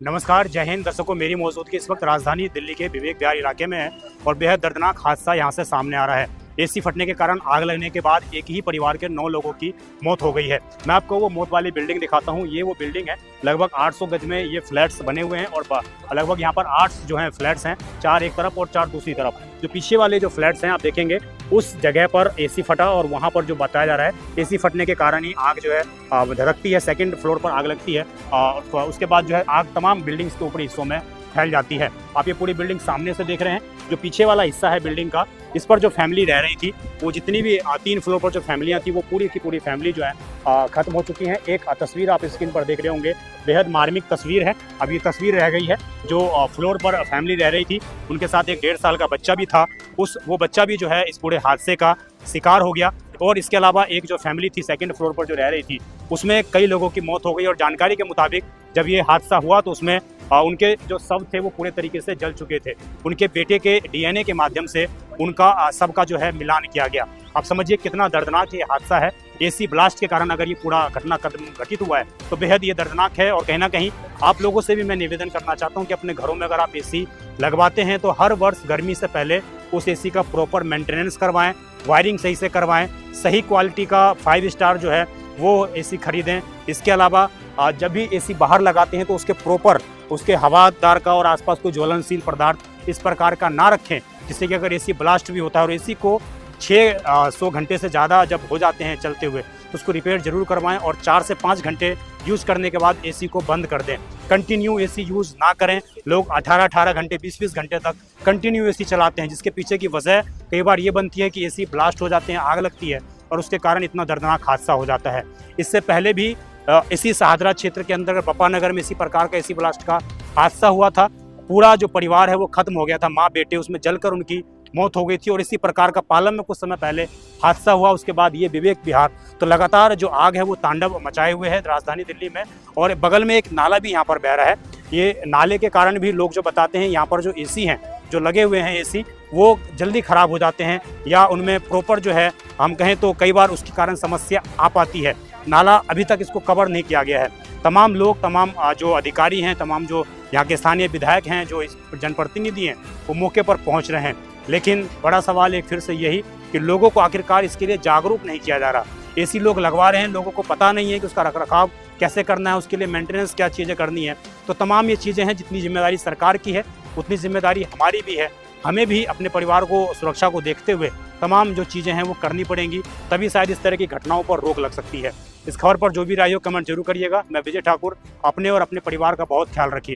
नमस्कार, जय हिंद दर्शकों। मेरी मौजूदगी इस वक्त राजधानी दिल्ली के विवेक विहार इलाके में है और बेहद दर्दनाक हादसा यहां से सामने आ रहा है। एसी फटने के कारण आग लगने के बाद एक ही परिवार के 9 लोगों की मौत हो गई है। मैं आपको वो मौत वाली बिल्डिंग दिखाता हूं। ये वो बिल्डिंग है, लगभग 800 गज में ये फ्लैट्स बने हुए हैं और लगभग यहाँ पर 8 जो हैं फ्लैट्स हैं, 4 एक तरफ और 4 दूसरी तरफ। जो पीछे वाले जो फ्लैट्स हैं आप देखेंगे, उस जगह पर एसी फटा और वहाँ पर जो बताया जा रहा है एसी फटने के कारण ही आग जो है धधकती है, सेकंड फ्लोर पर आग लगती है और उसके बाद जो है आग तमाम बिल्डिंग्स के ऊपरी हिस्सों में फैल जाती है। आप ये पूरी बिल्डिंग सामने से देख रहे हैं। जो पीछे वाला हिस्सा है बिल्डिंग का, इस पर जो फैमिली रह रही थी, वो जितनी भी 3 फ्लोर पर जो फैमिलियां थी, वो पूरी की पूरी फैमिली जो है खत्म हो चुकी हैं। एक तस्वीर आप स्क्रीन पर देख रहे होंगे, बेहद मार्मिक तस्वीर है। अब ये तस्वीर रह गई है जो फ्लोर पर फैमिली रह रही थी, उनके साथ एक 1.5 साल का बच्चा भी था। वो बच्चा भी जो है इस पूरे हादसे का शिकार हो गया। और इसके अलावा एक जो फैमिली थी सेकंड फ्लोर पर जो रह रही थी, उसमें कई लोगों की मौत हो गई। और जानकारी के मुताबिक जब ये हादसा हुआ तो उसमें उनके जो शव थे वो पूरे तरीके से जल चुके थे। उनके बेटे के डीएनए के माध्यम से उनका शव का जो है मिलान किया गया। आप समझिए कितना दर्दनाक ये हादसा है। एसी ब्लास्ट के कारण अगर ये पूरा घटना घटित हुआ है तो बेहद ये दर्दनाक है। और कहीं ना कहीं आप लोगों से भी मैं निवेदन करना चाहता हूँ कि अपने घरों में अगर आप एसी लगवाते हैं तो हर वर्ष गर्मी से पहले उस एसी का प्रॉपर मेंटेनेंस करवाएं, वायरिंग सही से करवाएं, सही क्वालिटी का 5 स्टार जो है वो एसी खरीदें। इसके अलावा जब भी एसी बाहर लगाते हैं तो उसके प्रॉपर उसके हवादार का और आसपास कोई ज्वलनशील पदार्थ इस प्रकार का ना रखें, जिससे कि अगर एसी ब्लास्ट भी होता है और एसी को 600 घंटे से ज़्यादा जब हो जाते हैं चलते हुए तो उसको रिपेयर जरूर करवाएं और 4 से 5 घंटे यूज़ करने के बाद एसी को बंद कर दें। कंटिन्यू एसी यूज़ ना करें। लोग 18-18 घंटे 20-20 घंटे तक कंटिन्यू एसी चलाते हैं, जिसके पीछे की वजह कई बार ये बनती है कि एसी ब्लास्ट हो जाते हैं, आग लगती है और उसके कारण इतना दर्दनाक हादसा हो जाता है। इससे पहले भी इसी सहादरा क्षेत्र के अंदर पप्पा नगर में इसी प्रकार का एसी ब्लास्ट का हादसा हुआ था। पूरा जो परिवार है वो खत्म हो गया था, माँ बेटे उसमें जलकर उनकी मौत हो गई थी। और इसी प्रकार का पालम में कुछ समय पहले हादसा हुआ, उसके बाद ये विवेक विहार। तो लगातार जो आग है वो तांडव मचाए हुए है राजधानी दिल्ली में। और बगल में एक नाला भी यहाँ पर बह रहा है। ये नाले के कारण भी लोग जो बताते हैं यहाँ पर जो एसी हैं, जो लगे हुए हैं एसी, वो जल्दी ख़राब हो जाते हैं या उनमें प्रॉपर जो है हम कहें तो कई बार उसके कारण समस्या आ पाती है। नाला अभी तक इसको कवर नहीं किया गया है। तमाम लोग, तमाम जो अधिकारी हैं, तमाम जो यहाँ के स्थानीय विधायक हैं, जो इस जनप्रतिनिधि हैं, वो मौके पर पहुँच रहे हैं। लेकिन बड़ा सवाल एक फिर से यही कि लोगों को आखिरकार इसके लिए जागरूक नहीं किया जा रहा। एसी लोग लगवा रहे हैं, लोगों को पता नहीं है कि उसका रखरखाव कैसे करना है, उसके लिए मेंटेनेंस क्या चीज़ें करनी है। तो तमाम ये चीज़ें हैं, जितनी जिम्मेदारी सरकार की है उतनी जिम्मेदारी हमारी भी है। हमें भी अपने परिवार को, सुरक्षा को देखते हुए तमाम जो चीज़ें हैं वो करनी पड़ेंगी, तभी शायद इस तरह की घटनाओं पर रोक लग सकती है। इस खबर पर जो भी राय हो कमेंट जरूर करिएगा। मैं विजय ठाकुर, अपने और अपने परिवार का बहुत ख्याल रखिए।